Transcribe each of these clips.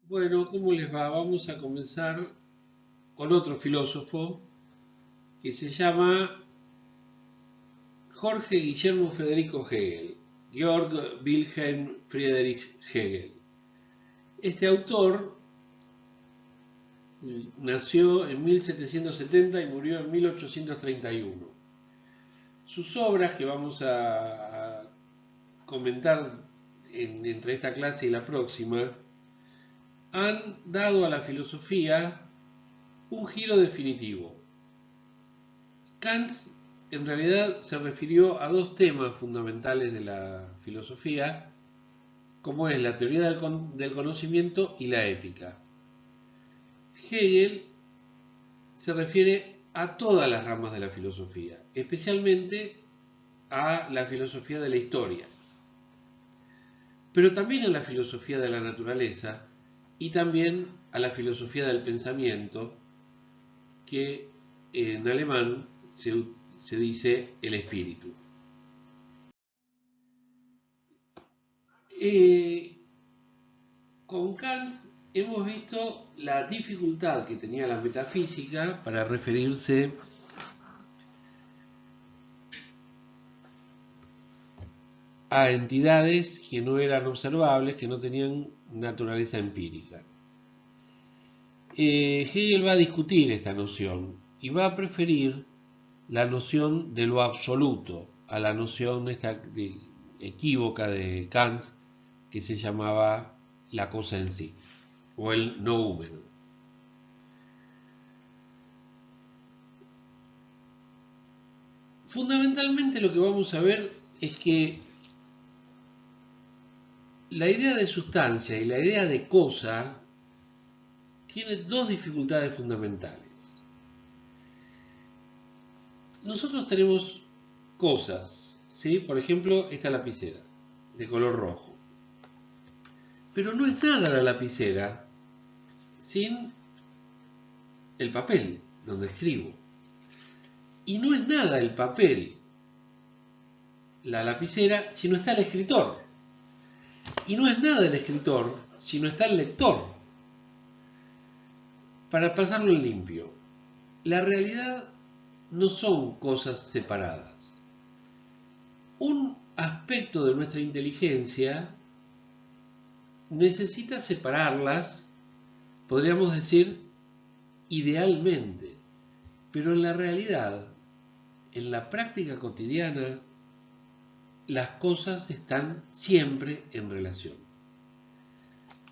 Bueno, ¿cómo les va? Vamos a comenzar con otro filósofo que se llama Jorge Guillermo Federico Hegel, Georg Wilhelm Friedrich Hegel. Este autor nació en 1770 y murió en 1831. Sus obras, que vamos a comentar entre esta clase y la próxima, han dado a la filosofía un giro definitivo. Kant en realidad se refirió a dos temas fundamentales de la filosofía, como es la teoría del conocimiento y la ética. Hegel se refiere a todas las ramas de la filosofía, especialmente a la filosofía de la historia, pero también a la filosofía de la naturaleza y también a la filosofía del pensamiento, que en alemán se dice el espíritu. Con Kant hemos visto la dificultad que tenía la metafísica para referirse a entidades que no eran observables, que no tenían naturaleza empírica. Hegel va a discutir esta noción y va a preferir la noción de lo absoluto a la noción equívoca de Kant, que se llamaba la cosa en sí, o el noúmeno. Fundamentalmente lo que vamos a ver es que la idea de sustancia y la idea de cosa tiene dos dificultades fundamentales. Nosotros tenemos cosas, ¿sí? Por ejemplo, esta lapicera de color rojo. Pero no es nada la lapicera sin el papel donde escribo. Y no es nada el papel, la lapicera, si no está el escritor. Y no es nada el escritor si no está el lector. Para pasarlo en limpio, la realidad no son cosas separadas. Un aspecto de nuestra inteligencia necesita separarlas, podríamos decir, idealmente, pero en la realidad, en la práctica cotidiana, las cosas están siempre en relación.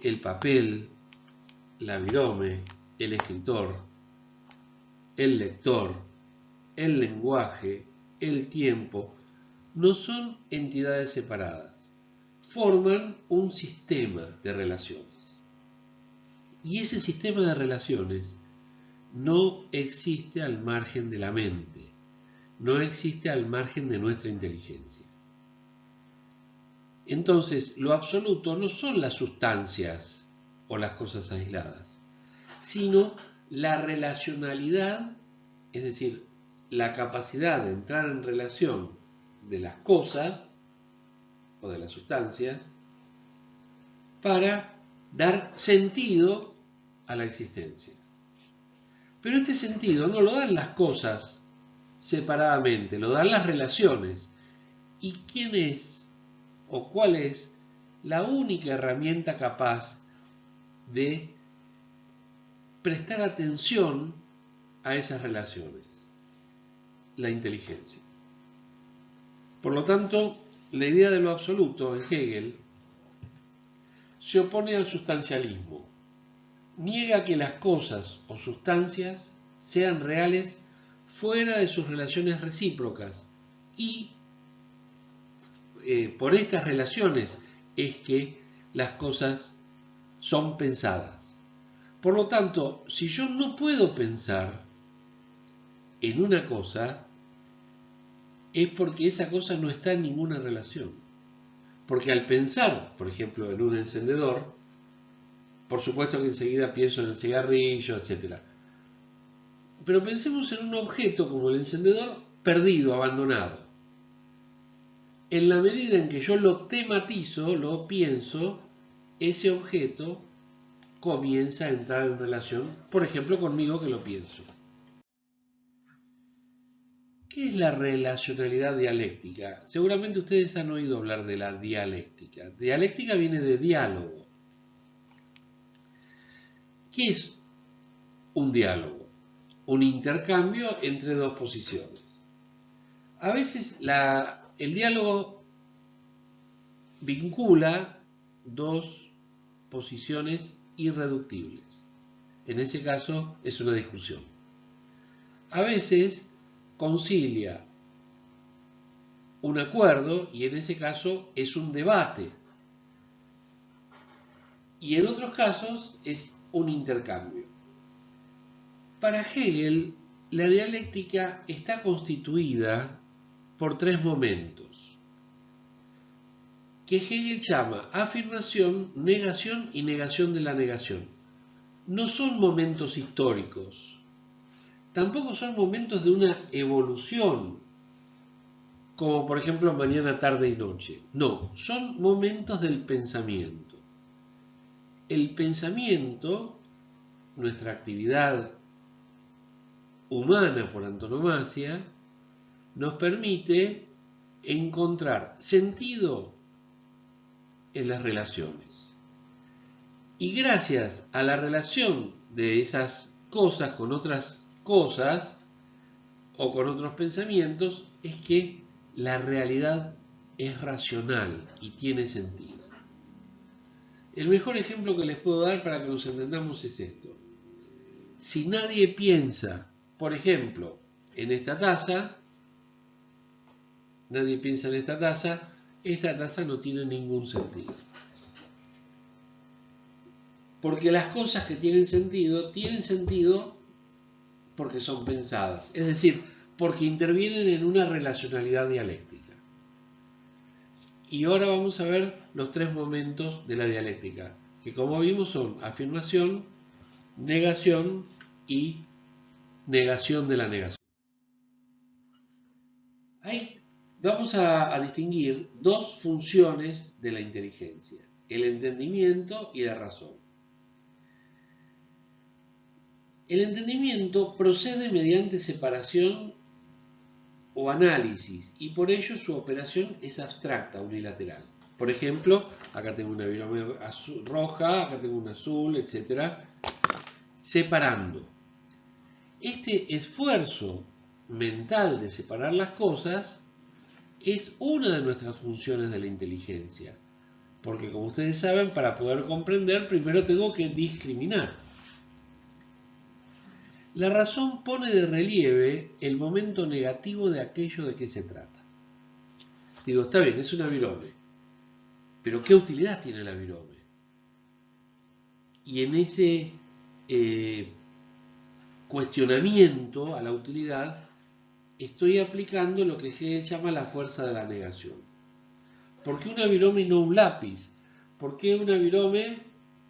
El papel, la virome, el escritor, el lector, el lenguaje, el tiempo, no son entidades separadas, forman un sistema de relaciones. Y ese sistema de relaciones no existe al margen de la mente, no existe al margen de nuestra inteligencia. Entonces, lo absoluto no son las sustancias o las cosas aisladas, sino la relacionalidad, es decir, la capacidad de entrar en relación de las cosas o de las sustancias para dar sentido a la existencia. Pero este sentido no lo dan las cosas separadamente, lo dan las relaciones. ¿Y quién es o cuál es la única herramienta capaz de prestar atención a esas relaciones? La inteligencia. Por lo tanto, la idea de lo absoluto en Hegel se opone al sustancialismo. Niega que las cosas o sustancias sean reales fuera de sus relaciones recíprocas y por estas relaciones es que las cosas son pensadas. Por lo tanto, si yo no puedo pensar en una cosa, es porque esa cosa no está en ninguna relación. Porque al pensar, por ejemplo, en un encendedor, por supuesto que enseguida pienso en el cigarrillo, etc. Pero pensemos en un objeto como el encendedor perdido, abandonado. En la medida en que yo lo tematizo, lo pienso, ese objeto comienza a entrar en relación, por ejemplo, conmigo que lo pienso. ¿Qué es la relacionalidad dialéctica? Seguramente ustedes han oído hablar de la dialéctica. Dialéctica viene de diálogo. ¿Qué es un diálogo? Un intercambio entre dos posiciones. A veces el diálogo vincula dos posiciones irreductibles. En ese caso es una discusión. A veces concilia un acuerdo y en ese caso es un debate. Y en otros casos es un intercambio. Para Hegel, la dialéctica está constituida por tres momentos, que Hegel llama afirmación, negación y negación de la negación. No son momentos históricos, tampoco son momentos de una evolución, como por ejemplo mañana, tarde y noche. No, son momentos del pensamiento. El pensamiento, nuestra actividad humana por antonomasia, nos permite encontrar sentido en las relaciones. Y gracias a la relación de esas cosas con otras cosas o con otros pensamientos es que la realidad es racional y tiene sentido. El mejor ejemplo que les puedo dar para que nos entendamos es esto. Si nadie piensa, por ejemplo, en esta taza, esta taza no tiene ningún sentido. Porque las cosas que tienen sentido porque son pensadas, es decir, porque intervienen en una relacionalidad dialéctica. Y ahora vamos a ver los tres momentos de la dialéctica, que como vimos son afirmación, negación y negación de la negación. Ahí vamos a distinguir dos funciones de la inteligencia, el entendimiento y la razón. El entendimiento procede mediante separación o análisis y por ello su operación es abstracta, unilateral. Por ejemplo, acá tengo una virome roja, acá tengo una azul, etc. Separando. Este esfuerzo mental de separar las cosas es una de nuestras funciones de la inteligencia. Porque como ustedes saben, para poder comprender, primero tengo que discriminar. La razón pone de relieve el momento negativo de aquello de que se trata. Digo, está bien, es una virome, pero ¿qué utilidad tiene la virome? Y en ese cuestionamiento a la utilidad estoy aplicando lo que Hegel llama la fuerza de la negación. ¿Por qué una virome y no un lápiz? ¿Por qué una virome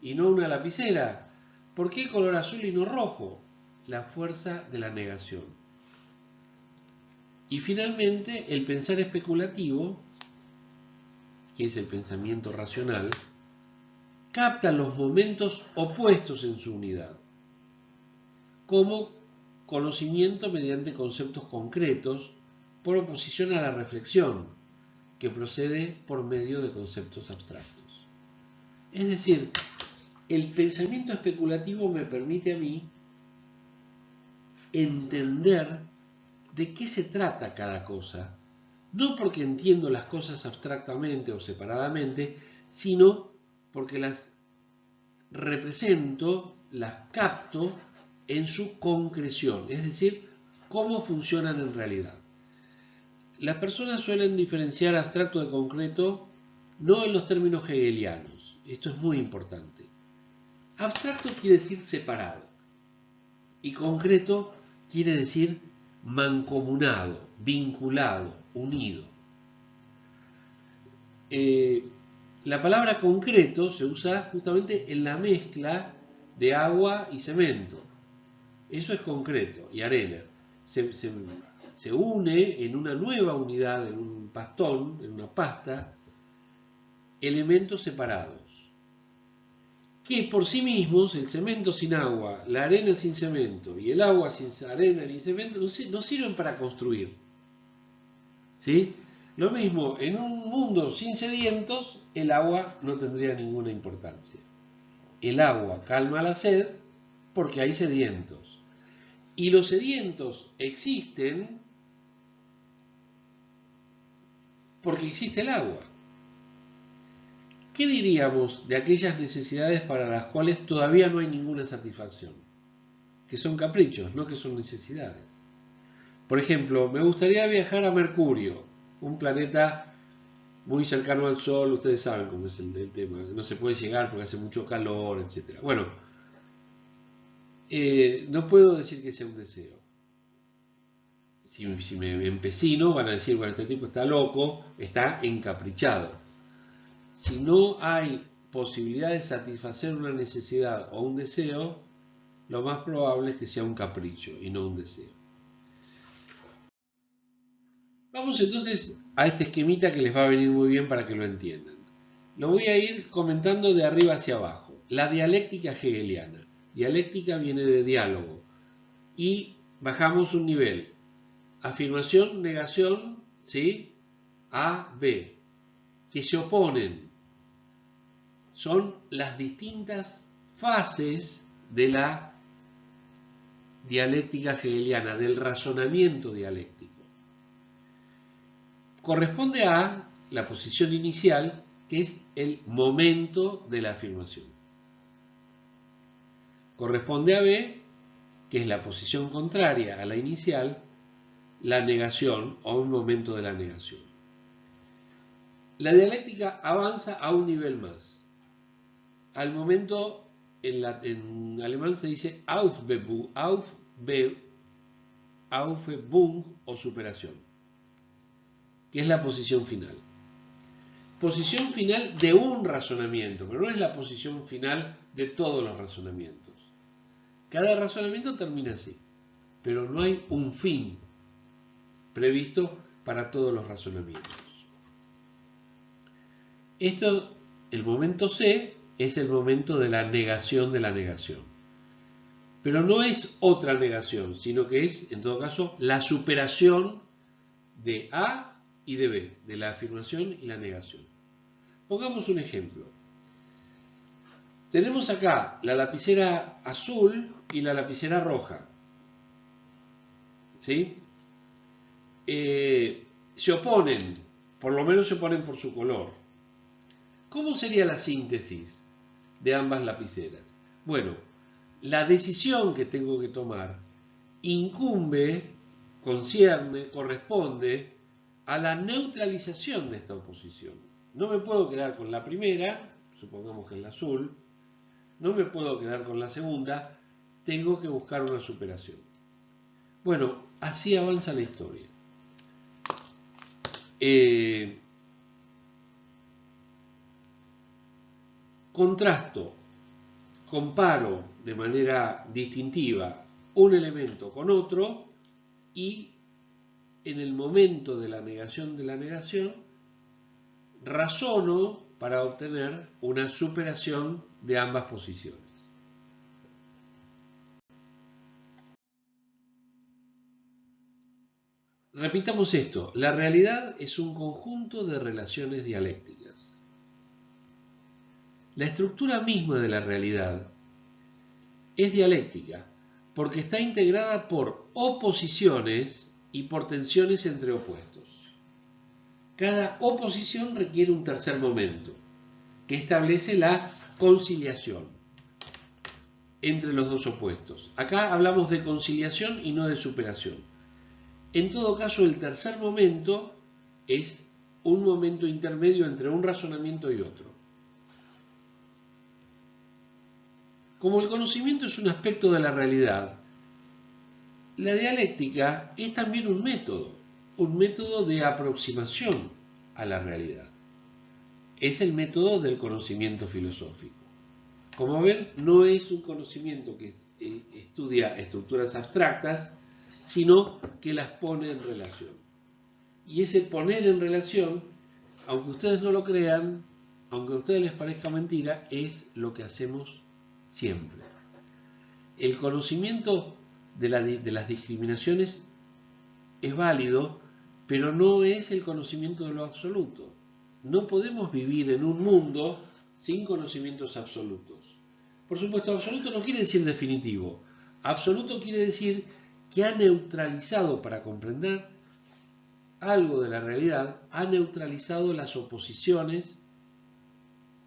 y no una lapicera? ¿Por qué color azul y no rojo? La fuerza de la negación. Y finalmente, el pensar especulativo, que es el pensamiento racional, capta los momentos opuestos en su unidad, como conocimiento mediante conceptos concretos, por oposición a la reflexión, que procede por medio de conceptos abstractos. Es decir, el pensamiento especulativo me permite a mí entender de qué se trata cada cosa, no porque entiendo las cosas abstractamente o separadamente, sino porque las represento, las capto en su concreción, es decir, cómo funcionan en realidad. Las personas suelen diferenciar abstracto de concreto no en los términos hegelianos, esto es muy importante. Abstracto quiere decir separado y concreto quiere decir mancomunado, vinculado, unido. La palabra concreto se usa justamente en la mezcla de agua y cemento. Eso es concreto y arena. Se une en una nueva unidad, en un pastón, en una pasta, elementos separados. que por sí mismos, el cemento sin agua, la arena sin cemento y el agua sin arena ni cemento no sirven para construir. ¿Sí? Lo mismo, en un mundo sin sedientos, el agua no tendría ninguna importancia. El agua calma la sed porque hay sedientos. Y los sedientos existen porque existe el agua. ¿Qué diríamos de aquellas necesidades para las cuales todavía no hay ninguna satisfacción? Que son caprichos, no que son necesidades. Por ejemplo, me gustaría viajar a Mercurio, un planeta muy cercano al Sol, ustedes saben cómo es el tema, no se puede llegar porque hace mucho calor, etc. Bueno, no puedo decir que sea un deseo. Si me empecino, van a decir, bueno, este tipo está loco, está encaprichado. Si no hay posibilidad de satisfacer una necesidad o un deseo, lo más probable es que sea un capricho y no un deseo. Vamos entonces a este esquemita que les va a venir muy bien para que lo entiendan. Lo voy a ir comentando de arriba hacia abajo. La dialéctica hegeliana. Dialéctica viene de diálogo. Y bajamos un nivel. Afirmación, negación, ¿sí? A, B. Que se oponen. Son las distintas fases de la dialéctica hegeliana, del razonamiento dialéctico. Corresponde a la posición inicial, que es el momento de la afirmación. Corresponde a B, que es la posición contraria a la inicial, la negación o un momento de la negación. La dialéctica avanza a un nivel más. Al momento, en alemán se dice Aufhebung o superación, que es la posición final. Posición final de un razonamiento, pero no es la posición final de todos los razonamientos. Cada razonamiento termina así, pero no hay un fin previsto para todos los razonamientos. Esto, el momento C, es el momento de la negación de la negación. Pero no es otra negación, sino que es, en todo caso, la superación de A y de B, de la afirmación y la negación. Pongamos un ejemplo. Tenemos acá la lapicera azul y la lapicera roja. ¿Sí? Se oponen, por lo menos se oponen por su color. ¿Cómo sería la síntesis de ambas lapiceras? Bueno, la decisión que tengo que tomar incumbe, concierne, corresponde a la neutralización de esta oposición. No me puedo quedar con la primera, supongamos que es la azul, no me puedo quedar con la segunda, tengo que buscar una superación. Bueno, así avanza la historia. Contrasto, comparo de manera distintiva un elemento con otro y en el momento de la negación razono para obtener una superación de ambas posiciones. Repitamos esto, la realidad es un conjunto de relaciones dialécticas. La estructura misma de la realidad es dialéctica porque está integrada por oposiciones y por tensiones entre opuestos. Cada oposición requiere un tercer momento que establece la conciliación entre los dos opuestos. Acá hablamos de conciliación y no de superación. En todo caso, el tercer momento es un momento intermedio entre un razonamiento y otro. Como el conocimiento es un aspecto de la realidad, la dialéctica es también un método de aproximación a la realidad. Es el método del conocimiento filosófico. Como ven, no es un conocimiento que estudia estructuras abstractas, sino que las pone en relación. Y ese poner en relación, aunque ustedes no lo crean, aunque a ustedes les parezca mentira, es lo que hacemos siempre. El conocimiento de las discriminaciones es válido, pero no es el conocimiento de lo absoluto. No podemos vivir en un mundo sin conocimientos absolutos. Por supuesto, absoluto no quiere decir definitivo. Absoluto quiere decir que ha neutralizado, para comprender algo de la realidad, ha neutralizado las oposiciones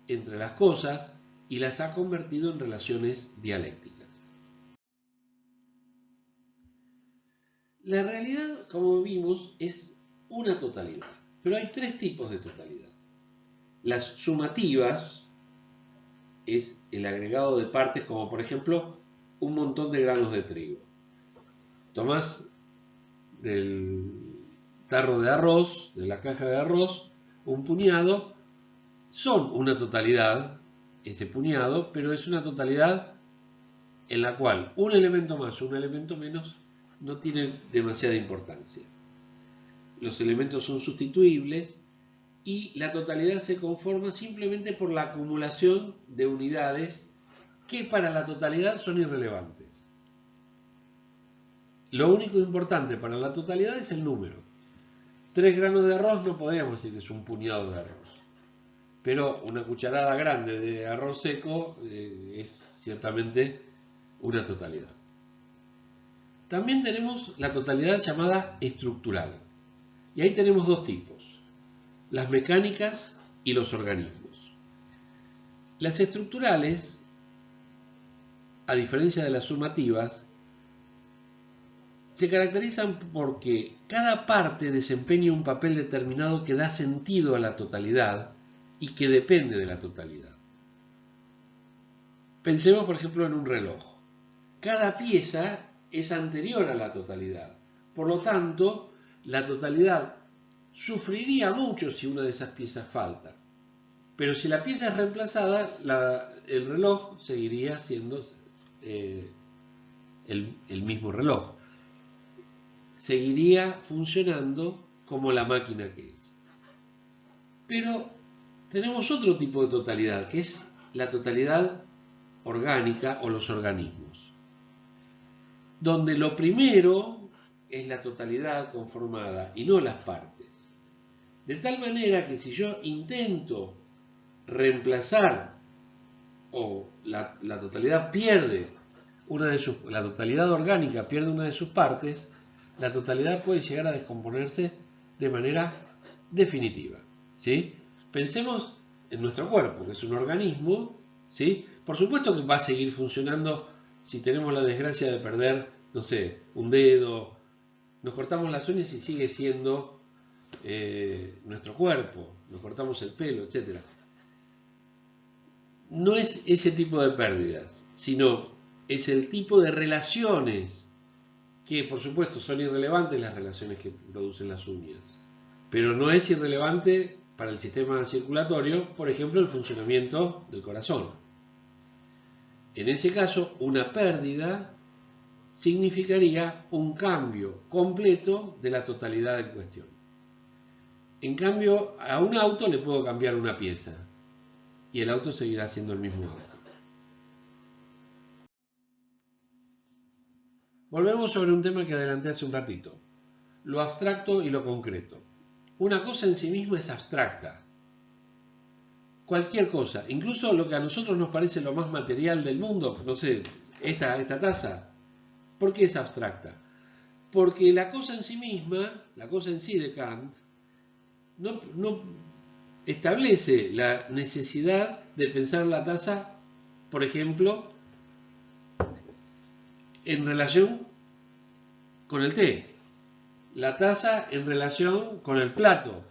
entre las cosas y las ha convertido en relaciones dialécticas. La realidad, como vimos, es una totalidad, pero hay tres tipos de totalidad. Las sumativas es el agregado de partes, como por ejemplo un montón de granos de trigo. Tomás del tarro de arroz, de la caja de arroz, un puñado, son una totalidad, ese puñado, pero es una totalidad en la cual un elemento más o un elemento menos no tienen demasiada importancia. Los elementos son sustituibles y la totalidad se conforma simplemente por la acumulación de unidades que para la totalidad son irrelevantes. Lo único importante para la totalidad es el número. 3 granos de arroz no podríamos decir que es un puñado de arroz, pero una cucharada grande de arroz seco es ciertamente una totalidad. También tenemos la totalidad llamada estructural, y ahí tenemos dos tipos, las mecánicas y los organismos. Las estructurales, a diferencia de las sumativas, se caracterizan porque cada parte desempeña un papel determinado que da sentido a la totalidad y que depende de la totalidad. Pensemos, por ejemplo, en un reloj. Cada pieza es anterior a la totalidad. Por lo tanto, la totalidad sufriría mucho si una de esas piezas falta. Pero si la pieza es reemplazada, el reloj seguiría siendo el mismo reloj. Seguiría funcionando como la máquina que es. Pero tenemos otro tipo de totalidad, que es la totalidad orgánica o los organismos, donde lo primero es la totalidad conformada y no las partes. De tal manera que si yo intento reemplazar o la totalidad pierde la totalidad orgánica pierde una de sus partes, la totalidad puede llegar a descomponerse de manera definitiva, ¿sí? Pensemos en nuestro cuerpo, que es un organismo, ¿sí? Por supuesto que va a seguir funcionando si tenemos la desgracia de perder, no sé, un dedo, nos cortamos las uñas y sigue siendo nuestro cuerpo, nos cortamos el pelo, etc. No es ese tipo de pérdidas, sino es el tipo de relaciones que, por supuesto, son irrelevantes las relaciones que producen las uñas, pero no es irrelevante para el sistema circulatorio, por ejemplo, el funcionamiento del corazón. En ese caso, una pérdida significaría un cambio completo de la totalidad en cuestión. En cambio, a un auto le puedo cambiar una pieza y el auto seguirá siendo el mismo auto. Volvemos sobre un tema que adelanté hace un ratito, lo abstracto y lo concreto. Una cosa en sí misma es abstracta. Cualquier cosa, incluso lo que a nosotros nos parece lo más material del mundo, no sé, esta taza, ¿por qué es abstracta? Porque la cosa en sí misma, la cosa en sí de Kant, no establece la necesidad de pensar la taza, por ejemplo, en relación con el té, la taza en relación con el plato,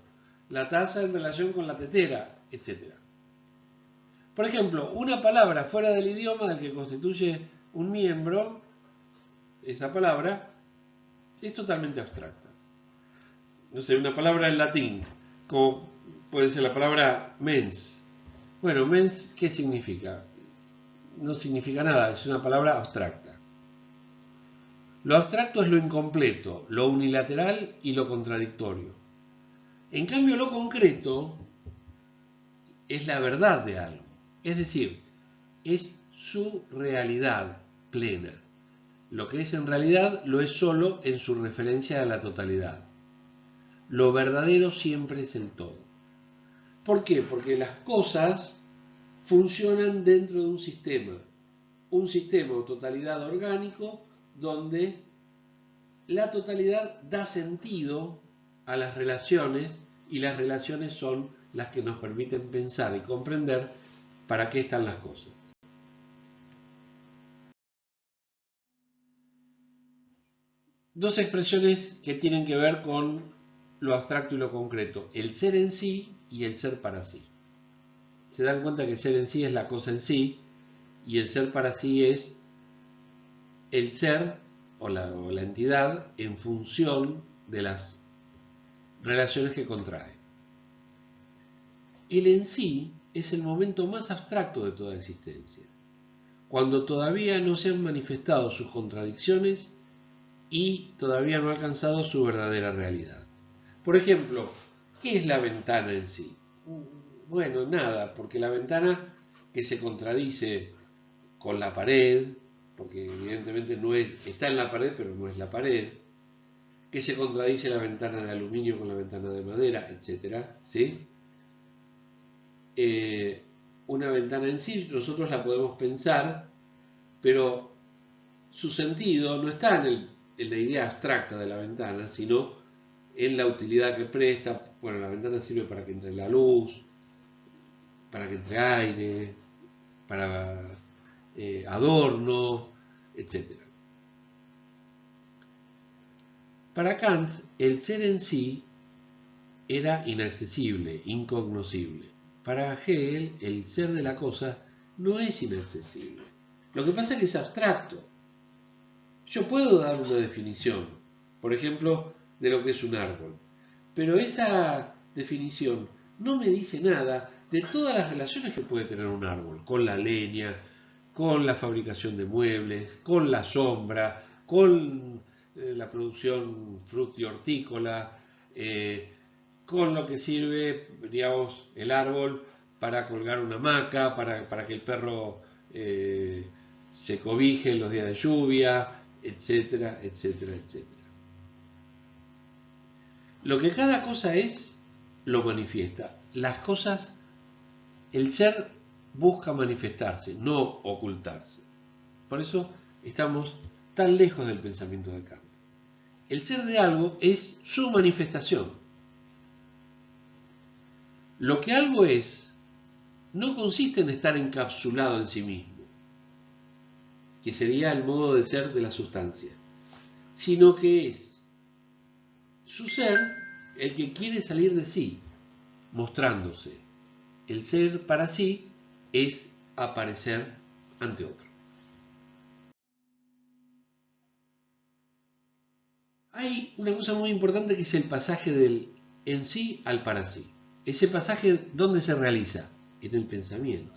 la taza en relación con la tetera, etc. Por ejemplo, una palabra fuera del idioma del que constituye un miembro, esa palabra es totalmente abstracta. No sé, una palabra en latín, como puede ser la palabra mens. Bueno, mens, ¿qué significa? No significa nada, es una palabra abstracta. Lo abstracto es lo incompleto, lo unilateral y lo contradictorio. En cambio, lo concreto es la verdad de algo. Es decir, es su realidad plena. Lo que es en realidad lo es solo en su referencia a la totalidad. Lo verdadero siempre es el todo. ¿Por qué? Porque las cosas funcionan dentro de un sistema o totalidad orgánico donde la totalidad da sentido a las relaciones y las relaciones son las que nos permiten pensar y comprender para qué están las cosas. Dos expresiones que tienen que ver con lo abstracto y lo concreto, el ser en sí y el ser para sí. Se dan cuenta que ser en sí es la cosa en sí y el ser para sí es el ser o la entidad en función de las relaciones que contrae. El en sí es el momento más abstracto de toda existencia, cuando todavía no se han manifestado sus contradicciones y todavía no ha alcanzado su verdadera realidad. Por ejemplo, ¿qué es la ventana en sí? Bueno, nada, porque la ventana que se contradice con la pared, porque evidentemente no es, está en la pared pero no es la pared, que se contradice la ventana de aluminio con la ventana de madera, etc. ¿Sí? Una ventana en sí nosotros la podemos pensar, pero su sentido no está en la idea abstracta de la ventana, sino en la utilidad que presta. Bueno, la ventana sirve para que entre la luz, para que entre aire, para adorno, etc. Para Kant, el ser en sí era inaccesible, incognoscible. Para Hegel, el ser de la cosa no es inaccesible. Lo que pasa es que es abstracto. Yo puedo dar una definición, por ejemplo, de lo que es un árbol, pero esa definición no me dice nada de todas las relaciones que puede tener un árbol, con la leña, con la fabricación de muebles, con la sombra, con la producción fruti-hortícola, con lo que sirve, digamos, el árbol para colgar una hamaca, para que el perro se cobije en los días de lluvia, etcétera, etcétera, etcétera. Lo que cada cosa es, lo manifiesta. Las cosas, el ser busca manifestarse, no ocultarse. Por eso estamos tan lejos del pensamiento de Kant. El ser de algo es su manifestación. Lo que algo es no consiste en estar encapsulado en sí mismo, que sería el modo de ser de la sustancia, sino que es su ser el que quiere salir de sí, mostrándose. El ser para sí es aparecer ante otro. Hay una cosa muy importante que es el pasaje del en sí al para sí. Ese pasaje, ¿dónde se realiza? En el pensamiento.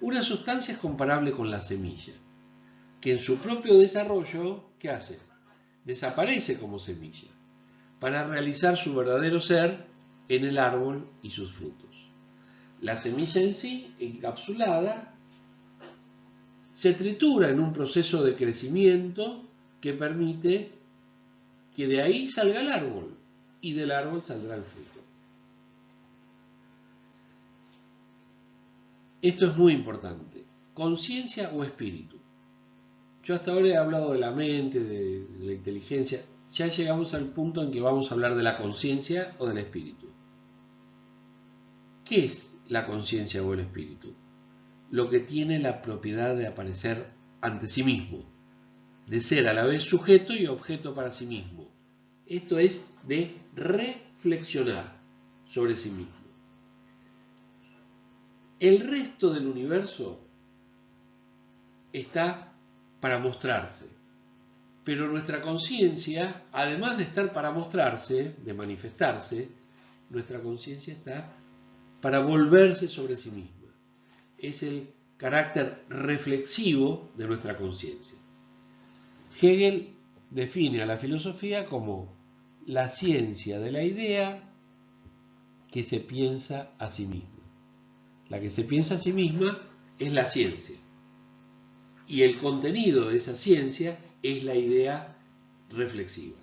Una sustancia es comparable con la semilla, que en su propio desarrollo, ¿qué hace? Desaparece como semilla, para realizar su verdadero ser en el árbol y sus frutos. La semilla en sí, encapsulada, se tritura en un proceso de crecimiento que permite que de ahí salga el árbol y del árbol saldrá el fruto. Esto es muy importante. ¿Conciencia o espíritu? Yo hasta ahora he hablado de la mente, de la inteligencia. Ya llegamos al punto en que vamos a hablar de la conciencia o del espíritu. ¿Qué es la conciencia o el espíritu? Lo que tiene la propiedad de aparecer ante sí mismo, de ser a la vez sujeto y objeto para sí mismo. Esto es de reflexionar sobre sí mismo. El resto del universo está para mostrarse, pero nuestra conciencia, además de estar para mostrarse, de manifestarse, nuestra conciencia está para volverse sobre sí misma. Es el carácter reflexivo de nuestra conciencia. Hegel define a la filosofía como la ciencia de la idea que se piensa a sí misma. La que se piensa a sí misma es la ciencia. Y el contenido de esa ciencia es la idea reflexiva.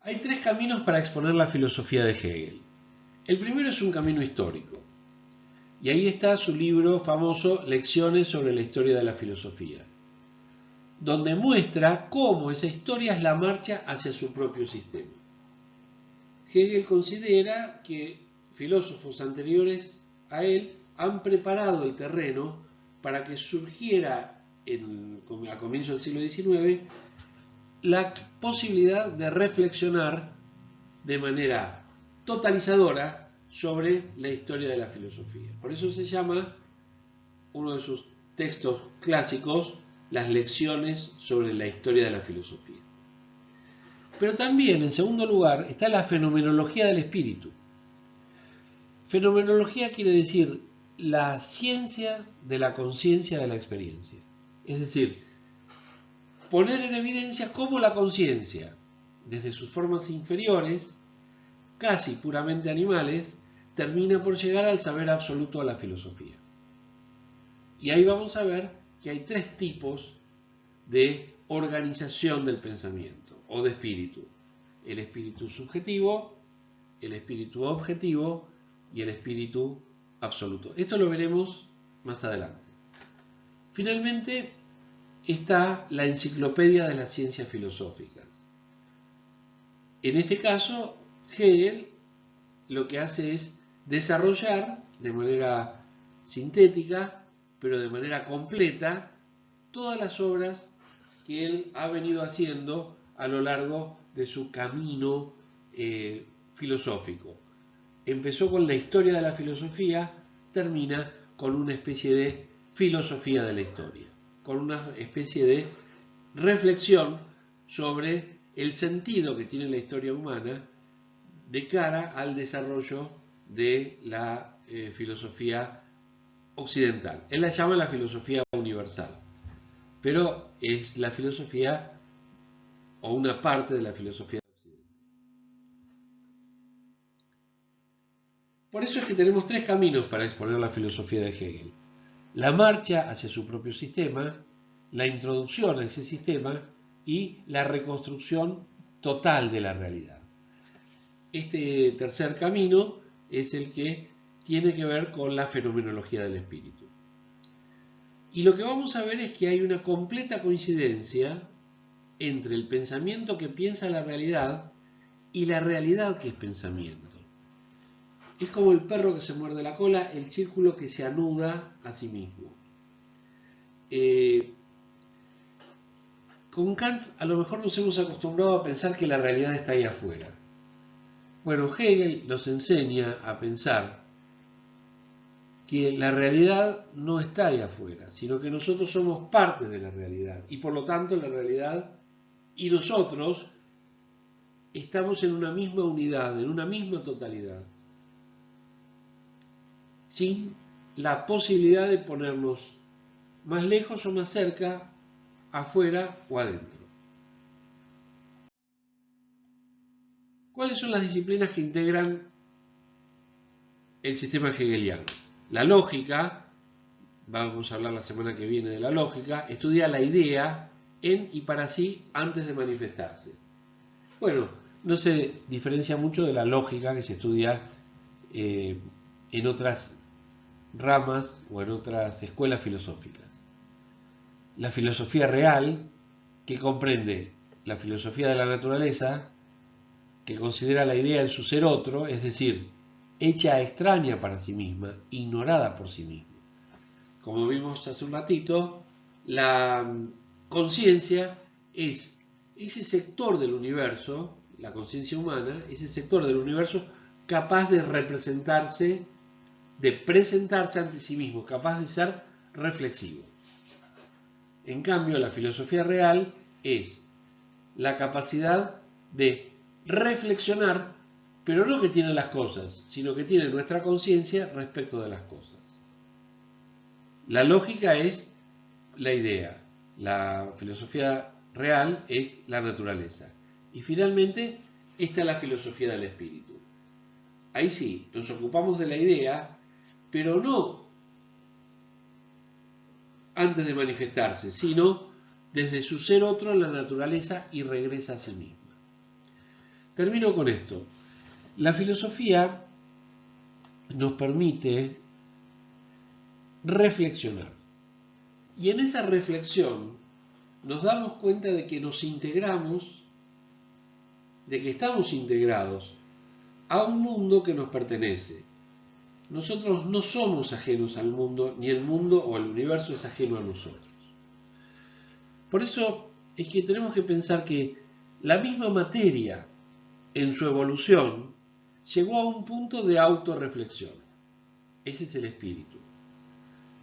Hay tres caminos para exponer la filosofía de Hegel. El primero es un camino histórico. Y ahí está su libro famoso Lecciones sobre la historia de la filosofía, donde muestra cómo esa historia es la marcha hacia su propio sistema. Hegel considera que filósofos anteriores a él han preparado el terreno para que surgiera a comienzos del siglo XIX la posibilidad de reflexionar de manera totalizadora sobre la historia de la filosofía. Por eso se llama uno de sus textos clásicos Las lecciones sobre la historia de la filosofía. Pero también, en segundo lugar, está la fenomenología del espíritu. Fenomenología quiere decir la ciencia de la conciencia de la experiencia. Es decir, poner en evidencia cómo la conciencia, desde sus formas inferiores, casi puramente animales, termina por llegar al saber absoluto de la filosofía. Y ahí vamos a ver que hay tres tipos de organización del pensamiento o de espíritu. El espíritu subjetivo, el espíritu objetivo y el espíritu absoluto. Esto lo veremos más adelante. Finalmente está la enciclopedia de las ciencias filosóficas. En este caso, Hegel lo que hace es desarrollar de manera sintética, pero de manera completa, todas las obras que él ha venido haciendo a lo largo de su camino filosófico. Empezó con la historia de la filosofía, termina con una especie de filosofía de la historia, con una especie de reflexión sobre el sentido que tiene la historia humana de cara al desarrollo de la filosofía occidental. Él la llama la filosofía universal, pero es la filosofía o una parte de la filosofía occidental. Por eso es que tenemos tres caminos para exponer la filosofía de Hegel: la marcha hacia su propio sistema, la introducción a ese sistema y la reconstrucción total de la realidad. Este tercer camino es el que tiene que ver con la fenomenología del espíritu. Y lo que vamos a ver es que hay una completa coincidencia entre el pensamiento que piensa la realidad y la realidad que es pensamiento. Es como el perro que se muerde la cola, el círculo que se anuda a sí mismo. Con Kant a lo mejor nos hemos acostumbrado a pensar que la realidad está ahí afuera. Bueno, Hegel nos enseña a pensar que la realidad no está ahí afuera, sino que nosotros somos parte de la realidad y por lo tanto la realidad y nosotros estamos en una misma unidad, en una misma totalidad, sin la posibilidad de ponernos más lejos o más cerca, afuera o adentro. ¿Cuáles son las disciplinas que integran el sistema hegeliano? La lógica, vamos a hablar la semana que viene de la lógica, estudia la idea en y para sí antes de manifestarse. Bueno, no se diferencia mucho de la lógica que se estudia en otras ramas o en otras escuelas filosóficas. La filosofía real, que comprende la filosofía de la naturaleza, que considera la idea en su ser otro, es decir, hecha extraña para sí misma, ignorada por sí misma. Como vimos hace un ratito, la conciencia es ese sector del universo, la conciencia humana, ese sector del universo capaz de representarse, de presentarse ante sí mismo, capaz de ser reflexivo. En cambio, la filosofía real es la capacidad de reflexionar, pero no que tiene las cosas, sino que tiene nuestra conciencia respecto de las cosas. La lógica es la idea, la filosofía real es la naturaleza. Y finalmente, esta es la filosofía del espíritu. Ahí sí, nos ocupamos de la idea, pero no antes de manifestarse, sino desde su ser otro en la naturaleza y regresa a sí misma. Termino con esto. La filosofía nos permite reflexionar. Y en esa reflexión nos damos cuenta de que nos integramos, de que estamos integrados a un mundo que nos pertenece. Nosotros no somos ajenos al mundo, ni el mundo o el universo es ajeno a nosotros. Por eso es que tenemos que pensar que la misma materia en su evolución llegó a un punto de autorreflexión. Ese es el espíritu.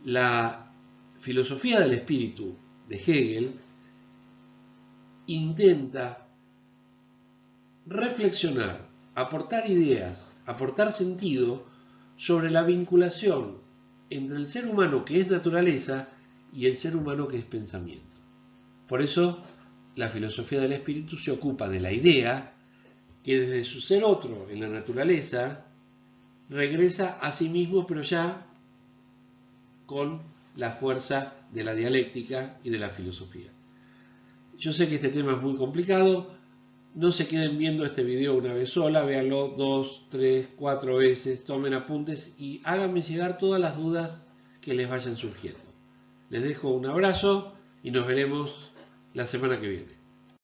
La filosofía del espíritu de Hegel intenta reflexionar, aportar ideas, aportar sentido sobre la vinculación entre el ser humano que es naturaleza y el ser humano que es pensamiento. Por eso la filosofía del espíritu se ocupa de la idea que desde su ser otro en la naturaleza regresa a sí mismo, pero ya con la fuerza de la dialéctica y de la filosofía. Yo sé que este tema es muy complicado, no se queden viendo este video una vez sola, véanlo 2, 3, 4 veces, tomen apuntes y háganme llegar todas las dudas que les vayan surgiendo. Les dejo un abrazo y nos veremos la semana que viene.